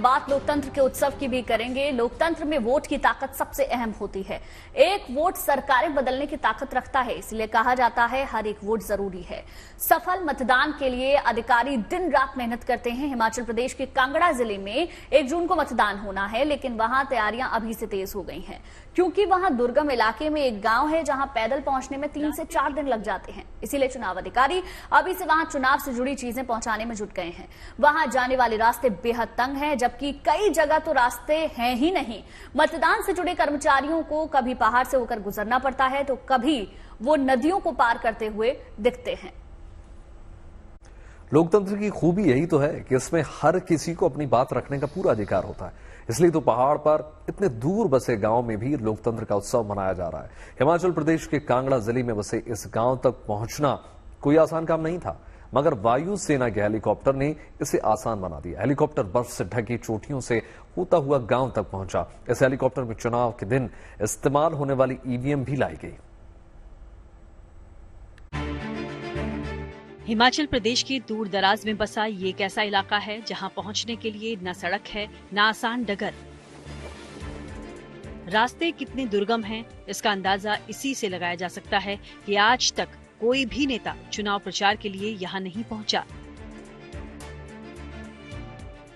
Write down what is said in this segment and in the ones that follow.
बात लोकतंत्र के उत्सव की भी करेंगे। लोकतंत्र में वोट की ताकत सबसे अहम होती है। एक वोट सरकारें बदलने की ताकत रखता है, इसलिए कहा जाता है हर एक वोट जरूरी है। सफल मतदान के लिए अधिकारी दिन रात मेहनत करते हैं। हिमाचल प्रदेश के कांगड़ा जिले में 1 जून को मतदान होना है, लेकिन वहां तैयारियां अभी से तेज हो गई हैं, क्योंकि वहां दुर्गम इलाके में एक गांव है जहां पैदल पहुंचने में 3 से 4 दिन लग जाते हैं। इसीलिए चुनाव अधिकारी अभी से वहां चुनाव से जुड़ी चीजें पहुंचाने में जुट गए हैं। वहां जाने वाले रास्ते बेहद तंग हैं, जबकि कई जगह तो रास्ते हैं ही नहीं। मतदान से जुड़े कर्मचारियों को कभी पहाड़ से होकर गुजरना पड़ता है, तो कभी वो नदियों को पार करते हुए दिखते हैं। लोकतंत्र की खूबी यही तो है कि इसमें हर किसी को अपनी बात रखने का पूरा अधिकार होता है। इसलिए तो पहाड़ पर इतने दूर बसे गांव में भी लोकतंत्र का उत्सव मनाया जा रहा है। हिमाचल प्रदेश के कांगड़ा जिले में बसे इस गांव तक पहुंचना कोई आसान काम नहीं था, मगर वायु सेना के हेलीकॉप्टर ने इसे आसान बना दिया। हेलीकॉप्टर बर्फ से ढकी चोटियों से होता हुआ गांव तक पहुंचा। इस हेलीकॉप्टर में चुनाव के दिन इस्तेमाल होने वाली ईवीएम भी लाई गई। हिमाचल प्रदेश के दूर दराज में बसा ये एक ऐसा इलाका है जहां पहुंचने के लिए न सड़क है न आसान डगर। रास्ते कितने दुर्गम हैं, इसका अंदाजा इसी से लगाया जा सकता है कि आज तक कोई भी नेता चुनाव प्रचार के लिए यहां नहीं पहुंचा।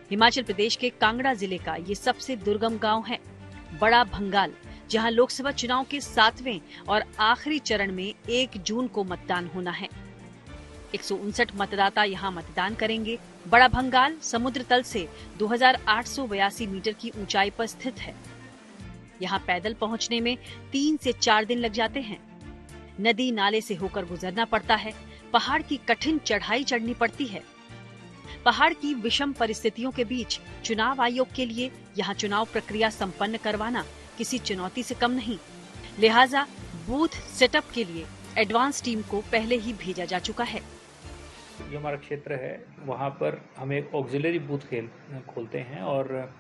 हिमाचल प्रदेश के कांगड़ा जिले का ये सबसे दुर्गम गांव है बड़ा भंगाल, जहां लोकसभा चुनाव के 7वें और आखिरी चरण में 1 जून को मतदान होना है। 159 मतदाता यहां मतदान करेंगे। बड़ा भंगाल समुद्र तल से 2882 मीटर की ऊंचाई पर स्थित है। यहां पैदल पहुंचने में 3 से 4 दिन लग जाते हैं। नदी नाले से होकर गुजरना पड़ता है। पहाड़ की कठिन चढ़ाई चढ़नी पड़ती है। पहाड़ की विषम परिस्थितियों के बीच चुनाव आयोग के लिए यहां चुनाव प्रक्रिया संपन्न करवाना किसी चुनौती से कम नहीं। लिहाजा बूथ सेटअप के लिए एडवांस टीम को पहले ही भेजा जा चुका है। जो हमारा क्षेत्र है वहाँ पर हम एक ऑक्सिलरी बूथ खोलते हैं और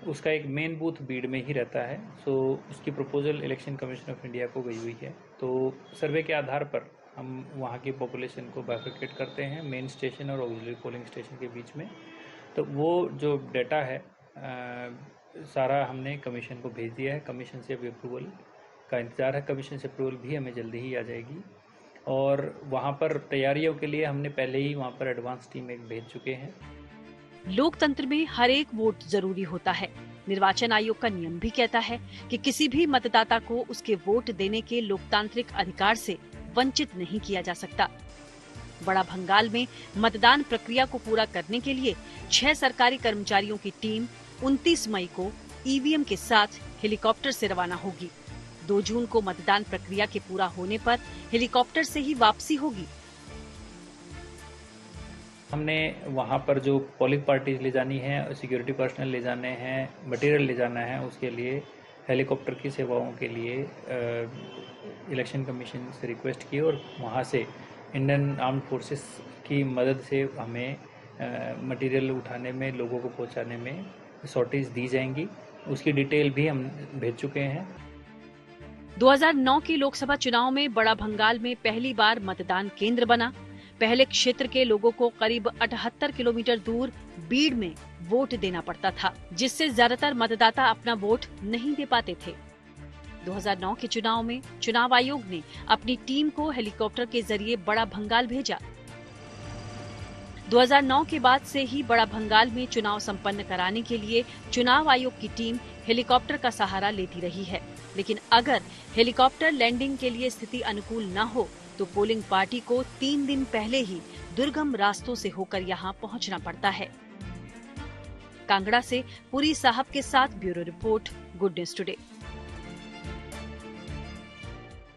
उसका एक मेन बूथ बीड़ में ही रहता है। सो उसकी proposal election commission of India को गई हुई है। तो सर्वे के आधार पर हम वहाँ की पॉपुलेशन को बाइफरकेट करते हैं मेन स्टेशन और ऑक्सिलरी पोलिंग स्टेशन के बीच में। तो वो जो डाटा है सारा हमने कमीशन को भेज दिया है। कमीशन से अभी अप्रूवल का इंतज़ार है। कमीशन से अप्रूवल भी हमें जल्दी ही आ जाएगी। और वहाँ पर तैयारियों के लिए हमने पहले ही वहाँ पर एडवांस टीम एक भेज चुके हैं। लोकतंत्र में हर एक वोट जरूरी होता है। निर्वाचन आयोग का नियम भी कहता है कि किसी भी मतदाता को उसके वोट देने के लोकतांत्रिक अधिकार से वंचित नहीं किया जा सकता। बड़ा भंगाल में मतदान प्रक्रिया को पूरा करने के लिए 6 सरकारी कर्मचारियों की टीम 29 मई को ईवीएम के साथ हेलीकॉप्टर से रवाना होगी। 2 जून को मतदान प्रक्रिया के पूरा होने पर हेलीकॉप्टर से ही वापसी होगी। हमने वहाँ पर जो पोलिंग पार्टीज ले जानी है, सिक्योरिटी पर्सनल ले जाने हैं, मटेरियल ले जाना है, उसके लिए हेलीकॉप्टर की सेवाओं के लिए इलेक्शन कमीशन से रिक्वेस्ट की और वहाँ से इंडियन आर्म्ड फोर्सेस की मदद से हमें मटेरियल उठाने में, लोगों को पहुँचाने में सॉर्टेज दी जाएंगी। उसकी डिटेल भी हम भेज चुके हैं। 2009 के लोकसभा चुनाव में बड़ा भंगाल में पहली बार मतदान केंद्र बना। पहले क्षेत्र के लोगों को करीब 78 किलोमीटर दूर बीड़ में वोट देना पड़ता था, जिससे ज्यादातर मतदाता अपना वोट नहीं दे पाते थे। 2009 के चुनाव में चुनाव आयोग ने अपनी टीम को हेलीकॉप्टर के जरिए बड़ा भंगाल भेजा। 2009 के बाद से ही बड़ा भंगाल में चुनाव संपन्न कराने के लिए चुनाव आयोग की टीम हेलीकॉप्टर का सहारा लेती रही है। लेकिन अगर हेलीकॉप्टर लैंडिंग के लिए स्थिति अनुकूल न हो तो पोलिंग पार्टी को 3 दिन पहले ही दुर्गम रास्तों से होकर यहां पहुंचना पड़ता है। कांगड़ा से पुरी साहब के साथ bureau report, good news today.